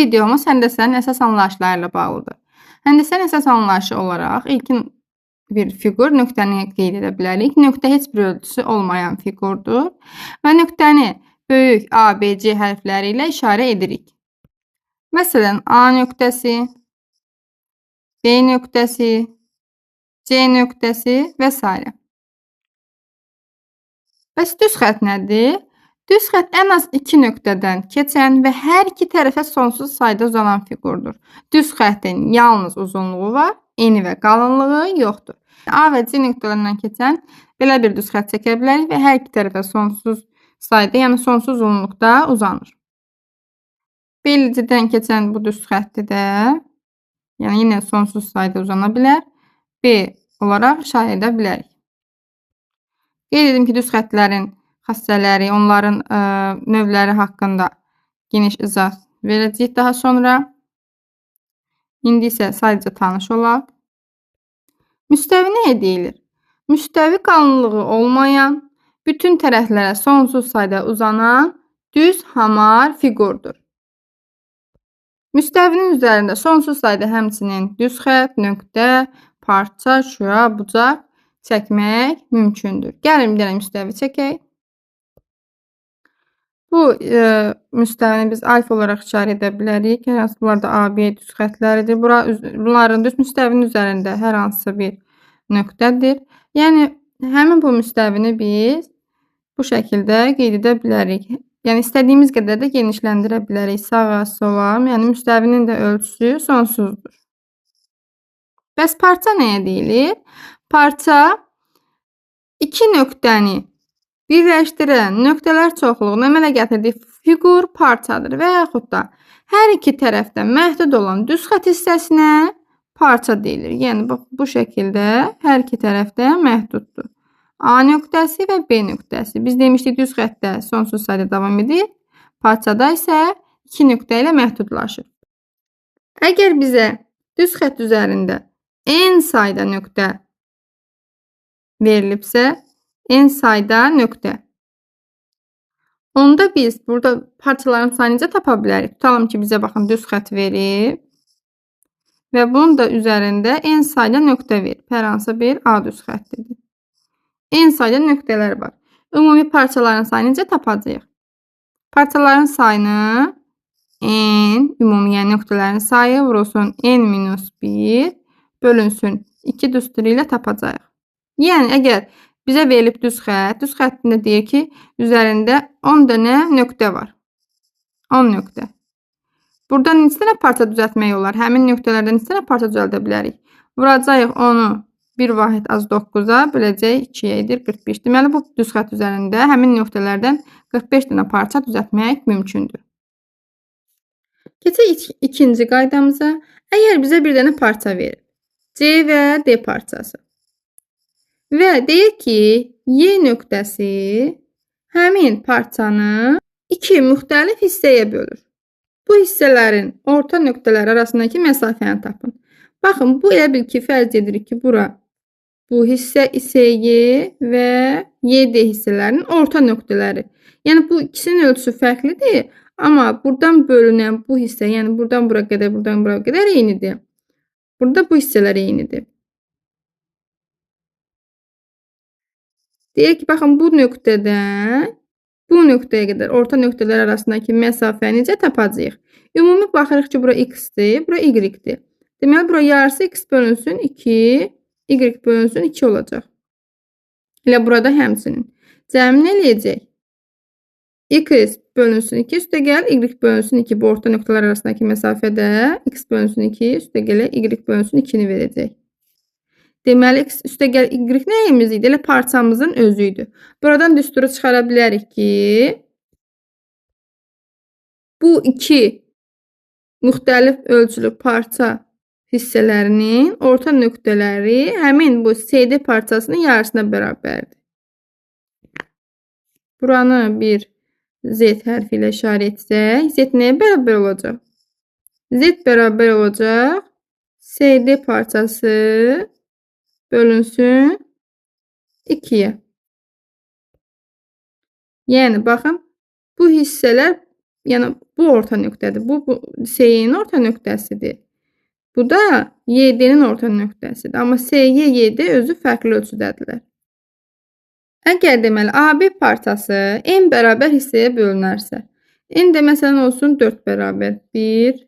videomuz həndəsənin əsas anlayışları ilə bağlıdır. Həndəsənin əsas anlayışı olaraq ilkin bir fiqur nöqtəni qeyd edə bilərik. Nöqtə heç bir ölçüsü olmayan fiqurdur və nöqtəni böyük A, B, C hərfləri ilə işarə edirik. Məsələn, A nöqtəsi, B nöqtəsi, C nöqtəsi və s. Bəs düz xətt nədir? Düz xətt ən az 2 nöqtədən keçən və hər iki tərəfə sonsuz sayda uzanan fiqurdur. Düz xəttin yalnız uzunluğu var, eni və qalınlığı yoxdur. A və C nöqtələrindən keçən belə bir düz xətt çəkə bilərik və hər iki tərəfə sonsuz sayda, yəni sonsuz uzunluqda uzanır. B ilə C-dən keçən bu düz xətti də, yəni yenə sonsuz sayda uzana bilər, B olaraq işarə edə bilərik. Qeyd edim ki, düz xəttlərin xassələri, onların növləri haqqında geniş izah verəcəyik daha sonra. İndi isə sadəcə tanış olaq. Müstəvi nəyə deyilir? Müstəvi qalınlığı olmayan, bütün tərəflərə sonsuz sayda uzanan düz hamar fiqurdur. Müstəvinin üzərində sonsuz sayda həmçinin düz xətt, nöqtə, parça, şüa, bucaq çəkmək mümkündür. Gəlin bir dənə müstəvi çəkək. Bu müstəvini biz alfa olaraq işarə edə bilərik. Hər hansı bunlar da AB düz xəttləridir. Bunların düz müstəvinin üzərində hər hansı bir nöqtədir. Yəni həmin bu müstəvini biz bu şəkildə qeyd edə bilərik. Yəni istədiyimiz qədər də genişləndirə bilərik sağa, sola. Yəni müstəvinin də ölçüsü sonsuzdur. Bəs parça nəyə deyilir? Parça iki nöqtəni birləşdirən nöqtələr çoxluğunu əmələ gətirdiyi fiqur parçadır və yaxud da hər iki tərəfdən məhdud olan düz xətt hissəsinə parça deyilir. Yəni bu şəkildə hər iki tərəfdən məhduddur. A nöqtəsi və B nöqtəsi. Biz demişdik düz xəttdə sonsuz sayda davam edir. Parçada isə iki nöqtə ilə məhdudlaşır. Əgər bizə düz xətt üzərində n sayda nöqtə verilibsə, n sayda nöqtə. Onda biz burada parçaların sayını necə tapa bilərik? Tutalım ki, bizə baxın düz xətt verib və bunun da üzərində n sayda nöqtə verib. Hər hansı bir A düz xəttidir. N sayda nöqtələr var. Ümumi parçaların sayını necə tapacağıq? Parçaların sayını n, ümumi yəni nöqtələrin sayı vurulsun n-1 bölünsün 2 düsturu ilə tapacağıq. Yəni əgər bizə verilib düz xəttində deyir ki, üzərində 10 dənə nöqtə var. 10 nöqtə. Buradan neçə dənə parça düzəltmək olar? Həmin nöqtələrdən neçə dənə parça düzəldə bilərik? Vuracağıq onu 1 vahid az 9-a böləcək 2-yə edir 45. Deməli, bu düz xətt üzərində həmin nöqtələrdən 45 dənə parça düzəltmək mümkündür. Keçək ikinci qaydamıza. Əgər bizə bir dənə parça verir, C və D parçası və deyir ki, Y nöqtəsi həmin parçanı iki müxtəlif hissəyə bölür. Bu hissələrin orta nöqtələri arasındakı məsafəni tapın. Baxın, bu elə bil ki, fərz edirik ki, bura bu hissə SY və YD hissələrinin orta nöqtələri. Yəni, bu ikisinin ölçüsü fərqlidir, amma buradan bölünən bu hissə, yəni buradan bura qədər, buradan bura qədər eynidir. Burada bu hissələr eynidir. Deyir ki, baxın, bu nöqtədən bu nöqtəyə qədər orta nöqtələr arasındakı məsafəni necə tapacağıq? Ümumi baxırıq ki, bura x-dir, bura y-dir. Deməli, bura yarısı x bölünsün 2, y bölünsün 2 olacaq. Elə burada həmçinin. Cəmin eləyəcək. X bölünsün 2, üstə gəl, y bölünsün 2. Bu orta nöqtələr arasındakı məsafədə x bölünsün 2, üstə gələ y bölünsün 2-ni verəcək. Deməli, x üstə gəl y nəyimiz idi? Elə parçamızın özü idi. Buradan düsturu çıxara bilərik ki, bu iki müxtəlif ölçülü parça hissələrinin orta nöqtələri həmin bu CD parçasının yarısına bərabərdir. Buranı bir Z hərfi ilə işarə etsək, Z nəyə bərabər olacaq? Z bərabər olacaq CD parçası bölünsün 2-yə. Yəni, baxın, bu hissələr yəni bu orta nöqtədir. Bu SY-nin orta nöqtəsidir. Bu da YD-nin orta nöqtəsidir. Amma SY, YD özü fərqli ölçüdədirlər. Əgər deməli AB parçası n bərabər hissəyə bölünərsə, n də məsələn olsun 4 bərabər 1,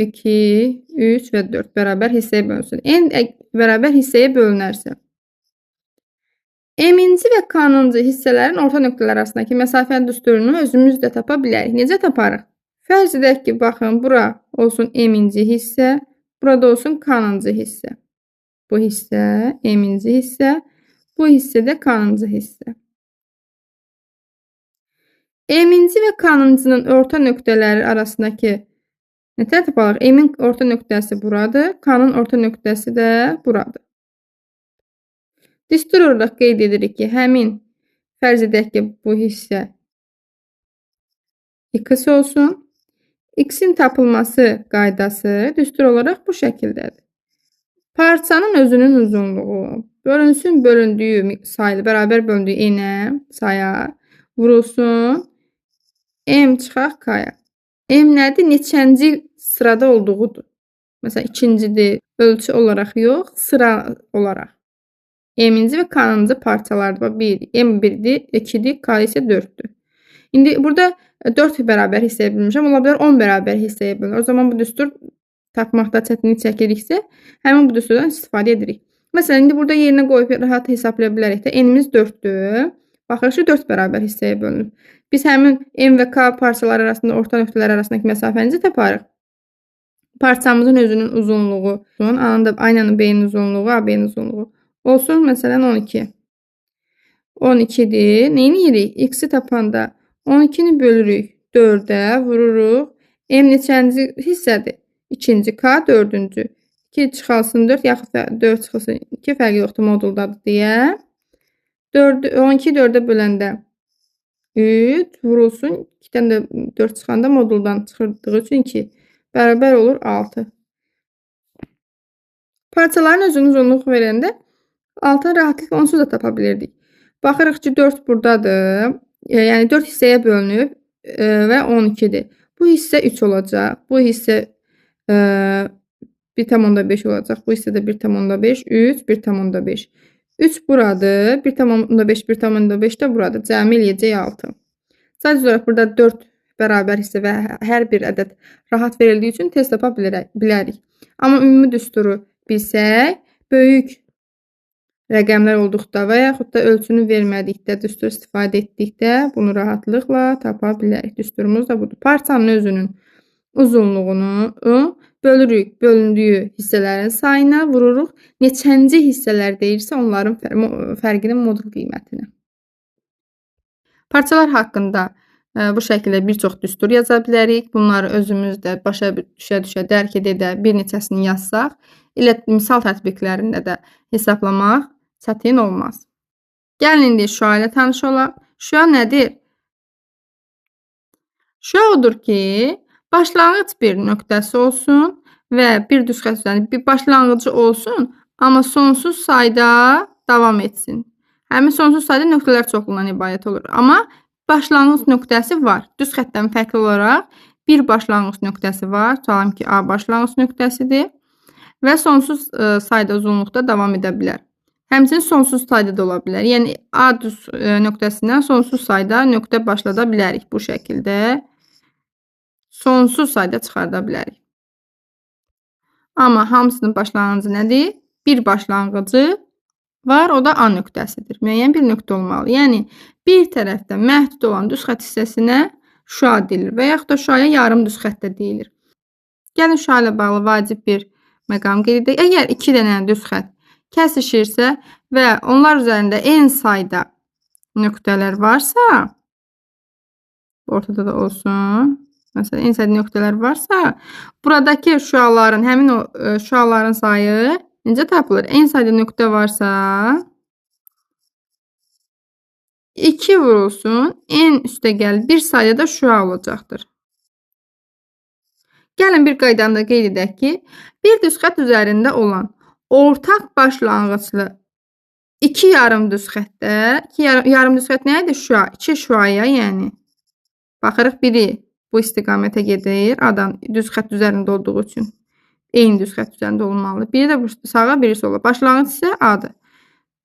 2, 3 və 4 bərabər hissəyə bölünsün. N bərabər hissəyə bölünərsə, M-ci və K-cı hissələrin orta nöqtələr arasındakı məsafənin düsturunu özümüz də tapa bilərik. Necə taparıq? Fərz edək ki, baxın, bura olsun M-ci hissə, burada olsun K-cı hissə. Bu hissə M-ci hissə, bu hissə də K-cı hissə. M-ci və K-cının orta nöqtələri arasındakı nətər tapalıq? M-in orta nöqtəsi buradır, K-nın orta nöqtəsi də buradır. Düstur olaraq qeyd edirik ki, həmin fərz edək ki, bu hissə X olsun. X-in tapılması qaydası düstur olaraq bu şəkildədir. Parçanın özünün uzunluğu bölünsün bölündüyü saylı, bərabər bölündüyü n-ə, saya, vurulsun M çıxaq K-ya. M nədir? Neçənci sırada olduğudur. Məsələn, ikincidir, ölçü olaraq yox, sıra olaraq. M-ci və K-cı parçalardır. 1, M1-dir, 2-dir, K isə 4-dür. İndi burada 4 bərabər hissəyə bölmüşəm. Ola bilər 10 bərabər hissəyə bölünür. O zaman bu düstur tapmaqda çətinlik çəkiriksə, həmin bu düsturdan istifadə edirik. Məsələn, indi burada yerinə qoyub rahat hesablaya bilərik də. N-imiz 4-dür. Baxırıq ki, 4 bərabər hissəyə bölünür. Biz həmin M və K parçaları arasında, orta nöqtələr arasındakı məsafənizi taparıq. Parçamızın özünün uzunluğu, aynanın B-nin uzunluğu, AB-nin uzunluğu olsun, məsələn, 12. 12-dir. Neyini yedik? X-i tapanda 12-ni bölürük 4-ə, vururuq. M neçənci hissədir? 2-ci, K 4-cü. 2 çıxalsın 4, yaxud 4 çıxılsın 2 fərqi yoxdur, moduldadır deyə. 12 4-ə böləndə 3 vurulsun. 2-dən də 4 çıxanda moduldan çıxırdığı üçün 2 bərabər olur 6. Parçaların özünün uzunluğu verəndə 6 rahatlıqla onsuz da tapa bilirdik. Baxırıq ki, 4 buradadır. Yəni 4 hissəyə bölünüb və 12-dir. Bu hissə 3 olacaq. Bu hissə 1,5 olacaq. Bu hissə də 1,5, 3, 1,5. 3 buradır. 1,5, 1,5 də buradır. Cəmi eləyəcək 6. Sadəcə olaraq burada 4 bərabər hissə və hər bir ədəd rahat verildiyi üçün tez tapa bilərik. Amma ümumi düsturu bilsək, böyük rəqəmlər olduqda və yaxud da ölçünü vermədikdə, düstur istifadə etdikdə bunu rahatlıqla tapa bilərik. Düsturumuz da budur. Parçanın özünün uzunluğunu bölürük, bölündüyü hissələrin sayına, vururuq. Neçənci hissələr deyirsə, onların fərqinin modul qiymətinə. Parçalar haqqında bu şəkildə bir çox düstur yaza bilərik. Bunları özümüz də başa düşə, dərk edə, bir neçəsini yazsaq, elə misal tətbiqlərində də hesablamaq çətin olmaz. Gəlin indi şüa ilə tanış olaq. Şüa nədir? Şüa odur ki, başlanğıc bir nöqtəsi olsun və bir düz xətt üzərində bir başlanğıcı olsun, amma sonsuz sayda davam etsin. Həmin sonsuz sayda nöqtələr çoxluğundan ibarət olur. Amma başlanğıc nöqtəsi var. Düz xəttdən fərqli olaraq bir başlanğıc nöqtəsi var. Tutalım ki, A başlanğıc nöqtəsidir və sonsuz sayda uzunluqda davam edə bilər. Həmçinin sonsuz sayda da ola bilər. Yəni, A düz nöqtəsindən sonsuz sayda nöqtə başlada bilərik bu şəkildə. Sonsuz sayda çıxarda bilərik. Amma hamısının başlanğıcı nədir? Bir başlanğıcı var, o da A nöqtəsidir. Müəyyən bir nöqtə olmalı. Yəni, bir tərəfdə məhdud olan düz xətt hissəsinə şüa deyilir və yaxud da şüaya yarım düz xətt də deyilir. Gəlin şüa ilə bağlı vacib bir məqam qeyd edək. Əgər 2 dənə düz xətt kəsişirsə və onlar üzərində n sayda nöqtələr varsa, ortada da olsun, məsələn, n sayda nöqtələr varsa, buradakı şüaların, həmin o şüaların sayı necə tapılır? N sayda nöqtə varsa, 2 vurulsun, n üstəgəl 1 sayda da şüa olacaqdır. Gəlin bir qaydanı da qeyd edək ki, bir düz xətt üzərində olan ortaq başlanğıclı 2 yarım düz xəttdə, yarım düz xətt nə idi? Şüa. 2 şüaya, yəni. Baxırıq biri bu istiqamətə gedir. Adam düz xətt üzərində olduğu üçün eyni düz xətt üzərində olmalı. Biri də sağa, biri sola. Başlanğıc isə A-dır.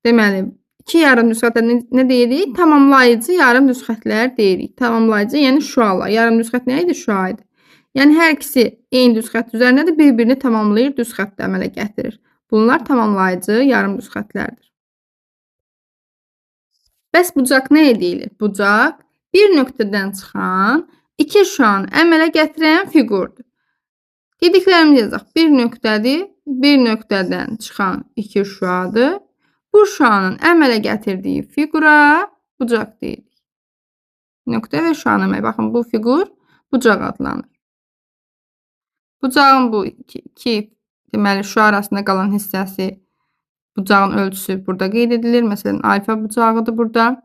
Deməli, iki yarım düz xəttə nə deyirik? Tamamlayıcı yarım düz xəttlər deyirik. Tamamlayıcı, yəni şüalar. Yarım düz xətt nə idi? Şua idi. Yəni, hər ikisi eyni düz xətt üzərindədir, bir-birini tamamlayır, düz xəttə əmələ gətirir. Bunlar tamamlayıcı yarım düz xəttlərdir. Bəs bucaq nə edilir? Bucaq bir nöqtədən çıxan iki şüanı əmələ gətirən fiqurdur. Dediklərimizi yazaq. Bir nöqtədir, bir nöqtədən çıxan iki şüadır. Bu şüanın əmələ gətirdiyi fiqura bucaq deyirik. Nöqtə və şüa demək. Baxın, bu fiqur bucaq adlanır. Bucağın bu iki deməli, şüa arasında qalan hissəsi, bucağın ölçüsü burada qeyd edilir. Məsələn, alfa bucağıdır burada.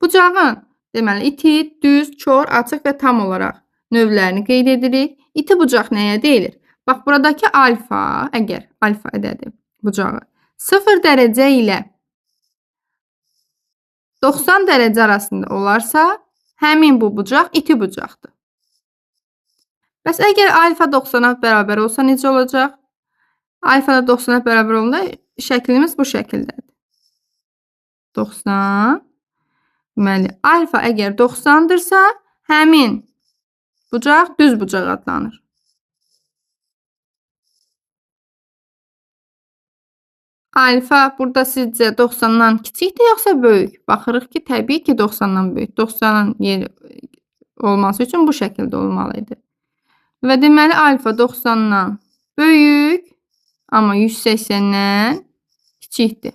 Bucağın deməli, iti, düz, kör, açıq və tam olaraq növlərini qeyd edirik. İti bucaq nəyə deyilir? Bax, buradakı alfa, əgər alfa ədədi bucağı 0 dərəcə ilə 90 dərəcə arasında olarsa, həmin bu bucaq iti bucaqdır. Bəs əgər alfa 90-a bərabər olsa necə olacaq? Alfa da 90-a bərabər olanda şəklimiz bu şəkildədir. 90. Deməli, alfa əgər 90-dırsa, həmin bucaq düz bucaq adlanır. Alfa burada sizcə 90-dan kiçikdir, yoxsa böyük? Baxırıq ki, təbii ki, 90-dan böyük. 90-ın yeri olması üçün bu şəkildə olmalı idi. Və deməli, alfa 90-dan böyük, amma 180-dən kiçikdir.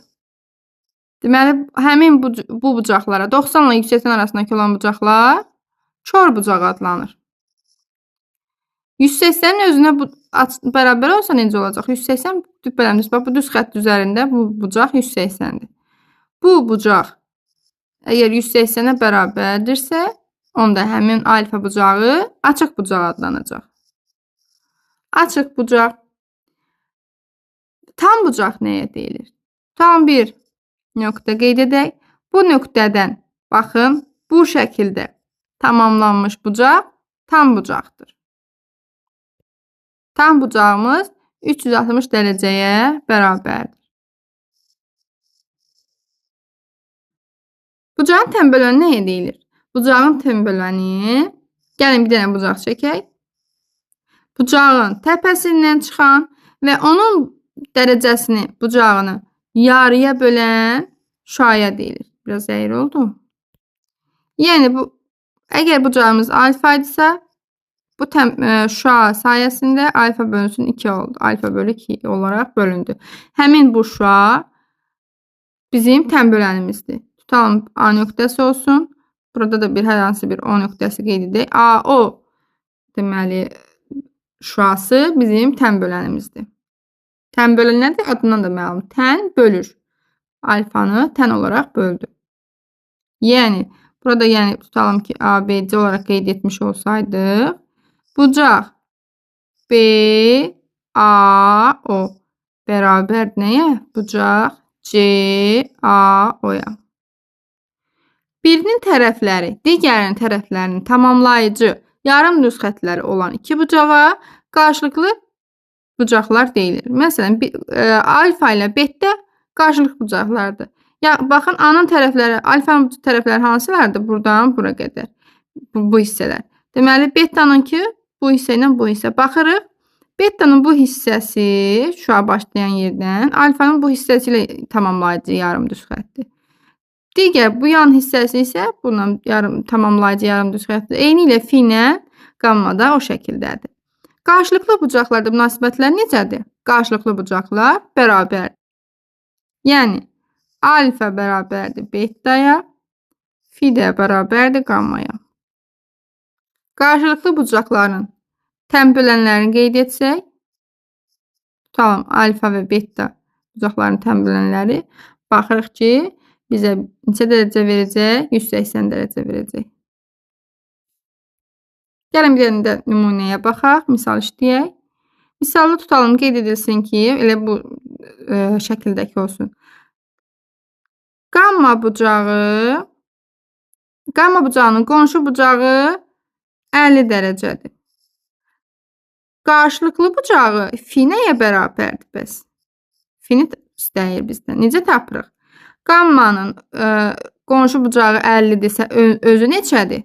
Deməli, həmin bu bucaqlara 90 ilə 180 arasındakı olan bucaqlar kör bucaq adlanır. 180-in özünə bərabər olsa necə olacaq? 180 bölündüz. Bax, bu düz xətt üzərində bu bucaq 180-dir. Bu bucaq əgər 180-ə bərabərdirsə, onda həmin alfa bucağı açıq bucaq adlanacaq. Açıq bucaq. Tam bucaq nəyə deyilir? Tam bir nöqtə qeyd edək. Bu nöqtədən, baxın, bu şəkildə tamamlanmış bucaq tam bucaqdır. Tam bucağımız 360 dərəcəyə bərabərdir. Bucağın tənböləni nəyə deyilir? Bucağın tənböləni, gəlin bir dənə bucaq çəkək. Bucağın təpəsindən çıxan və onun dərəcəsini, bucağını yarıya bölən şüaya deyilir. Biraz əyri oldu. Yəni, əgər bucağımız alfa idisə, bu şüa sayəsində alfa bölünsün 2 oldu. Alfa bölü 2 olaraq bölündü. Həmin bu şüa bizim tənbölənimizdir. Tutalım A nöqtəsi olsun. Burada da hər hansı bir O nöqtəsi qeyd edək. AO deməli, şüası bizim tənbölənimizdir. Tənbölən nədir? Adından da məlum. Tən bölür. Alfanı tən olaraq böldü. Yəni, burada tutalım ki, ABC olaraq qeyd etmiş olsaydıq, bucaq BAO bərabər nəyə? Bucaq CAO-ya. Birinin tərəfləri digərinin tərəflərinin tamamlayıcı yarım düz xəttləri olan iki bucağa qarşılıqlı bucaqlar deyilir. Məsələn, alfa ilə beta qarşılıqlı bucaqlardır. Baxın, A-nın tərəfləri, alfanın tərəfləri hansılardır? Buradan bura qədər. Bu hissələr. Deməli, betanınki bu hissə ilə bu hissə. Baxırıq, betanın bu hissəsi şüa başlayan yerdən, alfanın bu hissəsi ilə tamamlayıcı yarım düz xətdir. Digər bu yan hissəsi isə bundan tamamlayıcı yarım düz xətdir. Eyni ilə fi ilə qamma da o şəkildədir. Qarşılıqlı bucaqlarda münasibətlər necədir? Qarşılıqlı bucaqlar bərabərdir. Yəni, alfa bərabərdir betaya, fi də bərabərdir qammaya. Qarşılıqlı bucaqların tənbölənlərini qeyd etsək, tutalım alfa və beta bucaqların tənbölənləri, baxırıq ki, bizə neçə dərəcə verəcək? 180 dərəcə verəcək. Gəlin bir də nümunəyə baxaq, misal işləyək. Misalda tutalım, qeyd edilsin ki, elə bu şəkildəki olsun. Qamma bucağının qonşu bucağı 50 dərəcədir. Qarşılıqlı bucağı fi nəyə bərabərdir bəs? Fini istəyir bizdən. Necə tapırıq? Qammanın qonşu bucağı 50-dirsə, özü neçədir?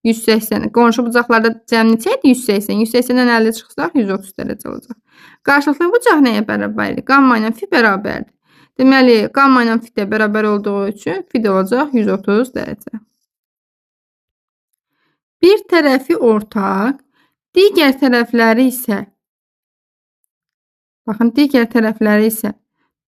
180. Qonşu bucaqlarda cəmi neçə idi? 180. 180-dən 50 çıxsaq 130 dərəcə olacaq. Qarşılıqlı bucaq nəyə bərabərdir? Qamma ilə fi bərabərdir. Deməli, qamma ilə fi də bərabər olduğu üçün fi də olacaq 130 dərəcə. Bir tərəfi ortaq, digər tərəfləri isə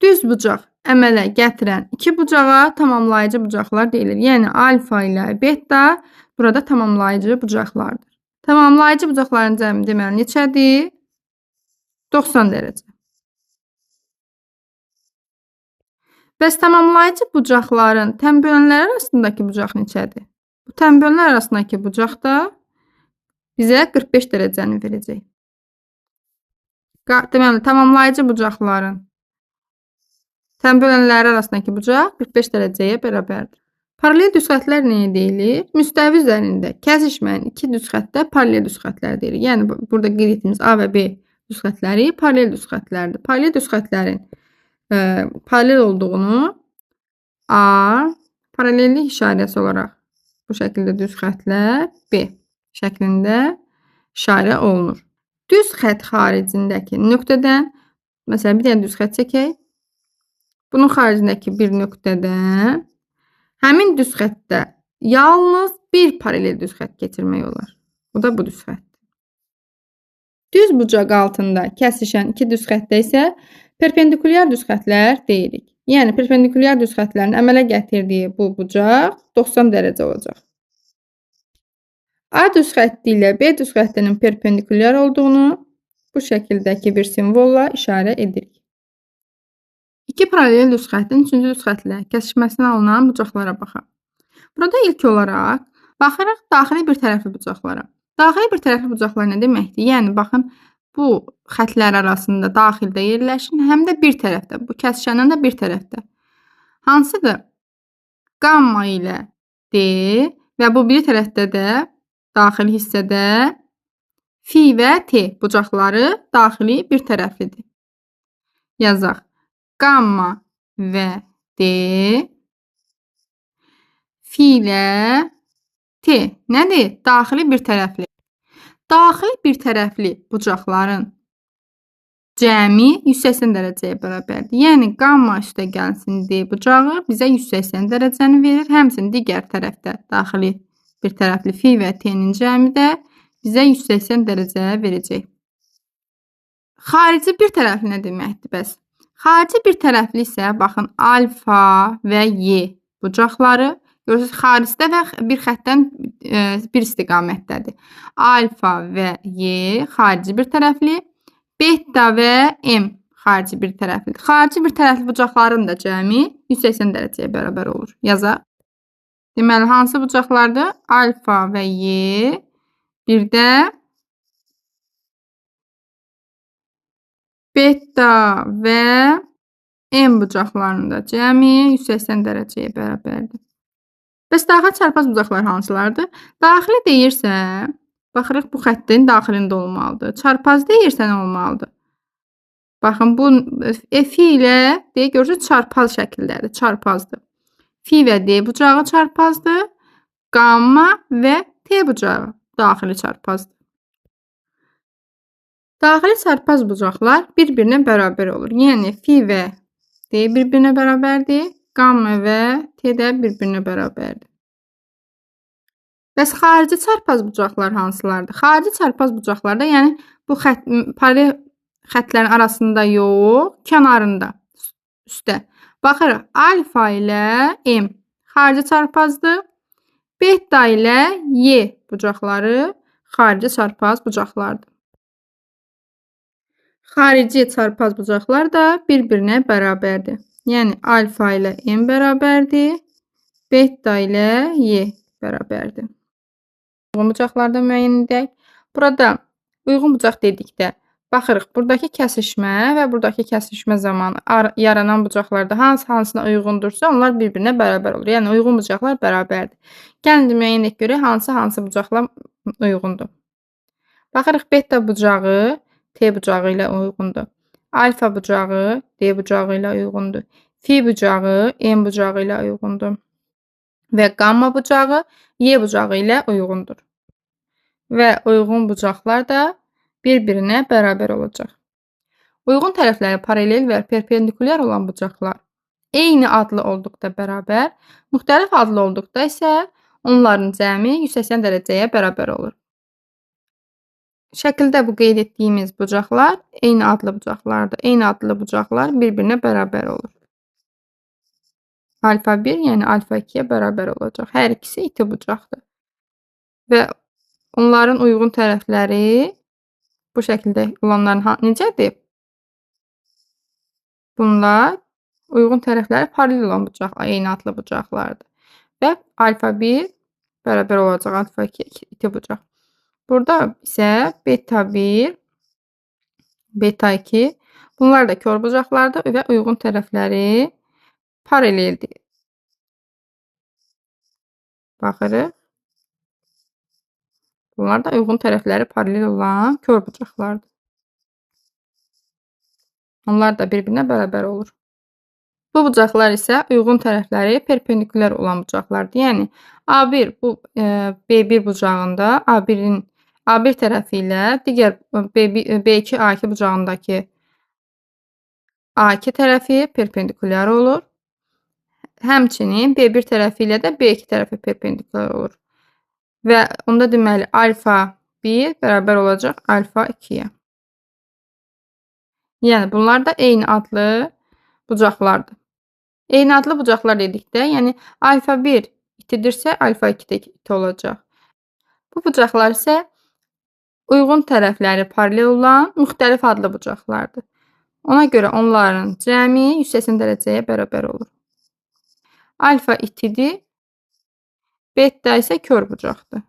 düz bucaq əmələ gətirən iki bucağa tamamlayıcı bucaqlar deyilir. Yəni, alfa ilə beta burada tamamlayıcı bucaqlardır. Tamamlayıcı bucaqların cəmi deməli neçədir? 90 dərəcə. Bəs tamamlayıcı bucaqların tənbölənləri arasındakı bucaq neçədir? Bu tənbölənlər arasındakı bucaq da bizə 45 dərəcəni verəcək. Deməli, tamamlayıcı bucaqların tənbölənləri arasındakı bucaq 45 dərəcəyə bərabərdir. Paralel düz xətlər nəyə deyilir? Müstəvi üzərində kəsişməyən iki düz xəttə paralel düz xətlər deyilir. Yəni, burada qeyd etdiyimiz A və B düz xətləri paralel düz xətlərdir. Paralel düz xətlərin paralel olduğunu A paralellik işarəsi olaraq bu şəkildə düz xətlər B şəklində işarə olunur. Düz xət xaricindəki nöqtədən, məsələn, bir dənə düz xət çəkək. Bunun xaricindəki bir nöqtədən həmin düz xəttdə yalnız bir paralel düz xət keçirmək olar. Bu da bu düz xətdir. Düz bucaq altında kəsişən iki düz xəttdə isə perpendikulyar düz xətlər deyirik. Yəni, perpendikulyar düz xətlərin əmələ gətirdiyi bu bucaq 90 dərəcə olacaq. A düz xətti ilə B düz xəttinin perpendikulyar olduğunu bu şəkildəki bir simvolla işarə edirik. İki paralel düz xəttin üçüncü düz xəttlə kəsişməsindən alınan bucaqlara baxaq. Burada ilk olaraq baxırıq daxili bir tərəfli bucaqlara. Daxili bir tərəfli bucaqlar nə deməkdir? Yəni, baxın, bu xətlər arasında daxildə yerləşin, həm də bir tərəfdə, bu kəsişəndən də bir tərəfdə. Hansıdır? Qamma ilə D və bu bir tərəfdə də daxili hissədə fi və T bucaqları daxili bir tərəflidir. Yazaq. Qamma və D fi ilə T nədir? Daxili bir tərəfli. Daxili bir tərəfli bucaqların cəmi 180 dərəcəyə bərabərdir. Yəni, qamma üstə gəlsin D bucağı bizə 180 dərəcəni verir. Həmçinin digər tərəfdə daxili bir tərəfli fi və T'nin cəmi də bizə 180 dərəcə verəcək. Xarici bir tərəfli nə deməkdir bəs? Xarici bir tərəfli isə, baxın, alfa və Y bucaqları, görürsünüz, xaricdə və bir xəttdən bir istiqamətdədir. Alfa və Y xarici bir tərəfli, beta və M xarici bir tərəflidir. Xarici bir tərəfli bucaqların da cəmi 180 dərəcəyə bərabər olur. Yazaq. Deməli, hansı bucaqlardır? Alfa və Y, bir də beta və M bucaqlarının da cəmi 180 dərəcəyə bərabərdir. Bəs daxili çarpaz bucaqlar hansılardır? Daxili deyirsə, baxırıq bu xəttin daxilində olmalıdır. Çarpaz deyirsə nə olmalıdır? Baxın, bu fi ilə D görürsünüz çarpaz şəkildədir, çarpazdır. Fi və D bucağı çarpazdır. Qamma və T bucağı daxili çarpazdır. Daxili çarpaz bucaqlar bir-birinə bərabər olur. Yəni, fi və D bir-birinə bərabərdir. Qamma və T də bir-birinə bərabərdir. Bəs xarici çarpaz bucaqlar hansılardır? Xarici çarpaz bucaqlarda, yəni bu paralel xətlərin arasında yox, kənarında, üstdə. Baxırıq, alfa ilə M xarici çarpazdır. Beta ilə Y bucaqları xarici çarpaz bucaqlardır. Xarici çarpaz bucaqlar da bir-birinə bərabərdir. Yəni, alfa ilə M bərabərdir, beta ilə Y bərabərdir. Uyğun bucaqlarda müəyyən edək. Burada uyğun bucaq dedikdə, baxırıq, buradakı kəsişmə və buradakı kəsişmə zamanı yaranan bucaqlarda hansına uyğundursa, onlar bir-birinə bərabər olur. Yəni, uyğun bucaqlar bərabərdir. Gəlin müəyyən edək görək, hansı bucaqla uyğundur. Baxırıq beta bucağı T bucağı ilə uyğundur. Alfa bucağı D bucağı ilə uyğundur. Fi bucağı M bucağı ilə uyğundur. Və qamma bucağı Y bucağı ilə uyğundur. Və uyğun bucaqlar da bir-birinə bərabər olacaq. Uyğun tərəfləri paralel və perpendikulyar olan bucaqlar eyni adlı olduqda bərabər, müxtəlif adlı olduqda isə onların cəmi 180 dərəcəyə bərabər olur. Şəkildə bu qeyd etdiyimiz bucaqlar eyni adlı bucaqlardır. Eyni adlı bucaqlar bir-birinə bərabər olur. Alfa 1, yəni alfa 2-yə bərabər olacaq. Hər ikisi iti bucaqdır. Və onların uyğun tərəfləri bu şəkildə olanların necədir? Bunlar uyğun tərəfləri paralel olan bucaq, eyni adlı bucaqlardır. Və alfa 1 bərabər olacaq alfa 2 iti bucaq. Burada isə beta 1, beta 2 bunlar da kör bucaqlardır və uyğun tərəfləri paraleldir. Baxırıq. Bunlar da uyğun tərəfləri paralel olan kör bucaqlardır. Onlar da bir-birinə bərabər olur. Bu bucaqlar isə uyğun tərəfləri perpendikulyar olan bucaqlardır. Yəni A1 bu B1 bucağında A1 tərəfi ilə digər B2 A2 bucağındakı A2 tərəfi perpendikulyar olur. Həmçinin B1 tərəfi ilə də B2 tərəfi perpendikulyar olur. Və onda deməli alfa 1 bərabər olacaq alfa 2-yə. Yəni bunlar da eyni adlı bucaqlardır. Eyni adlı bucaqlar dedikdə, yəni alfa 1 itidirsə, alfa 2 də iti olacaq. Bu bucaqlar isə uyğun tərəfləri paralel olan müxtəlif adlı bucaqlardır. Ona görə onların cəmi 180 dərəcəyə bərabər olur. Alfa itidir, beta isə kör bucaqdır.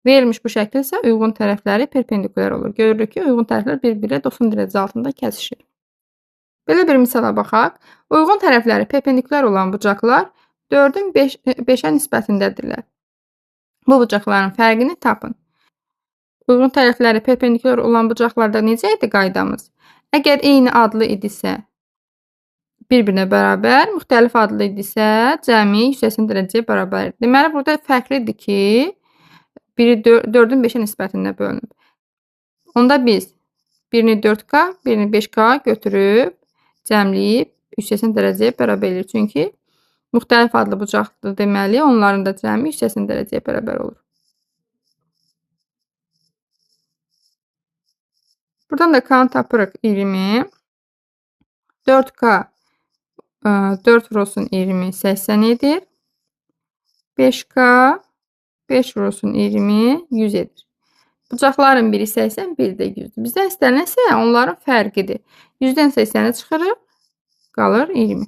Verilmiş bu şəkil isə uyğun tərəfləri perpendikulyar olur. Görürük ki, uyğun tərəflər bir-biri 90 dərəcə altında kəsişir. Belə bir misala baxaq. Uyğun tərəfləri perpendikulyar olan bucaqlar 4-ün 5-ə nisbətindədirlər. Bu bucaqların fərqini tapın. Uyğun tərəfləri perpendikulyar olan bucaqlarda necə idi qaydamız? Əgər eyni adlı idisə, bir-birinə bərabər, müxtəlif adlı idisə, cəmi 180 dərəcəyə bərabər. Deməli, burada fərqlidir ki, biri 4-ün 5-ə nisbətində bölünüb. Onda biz birini 4K, birini 5K götürüb, cəmləyib 180 dərəcəyə bərabər edir. Çünki müxtəlif adlı bucaqdır deməli, onların da cəmi 180 dərəcəyə bərabər olur. Buradan da K-nı tapırıq 20. 4K 4 vurulsun 20 80 edir. 5K 5 vurulsun 20 100 edir. Bucaqların biri 80, biri də 100-dür. Bizdən istənilən isə onların fərqidir. 100-dən 80-ə çıxırıq, qalır 20.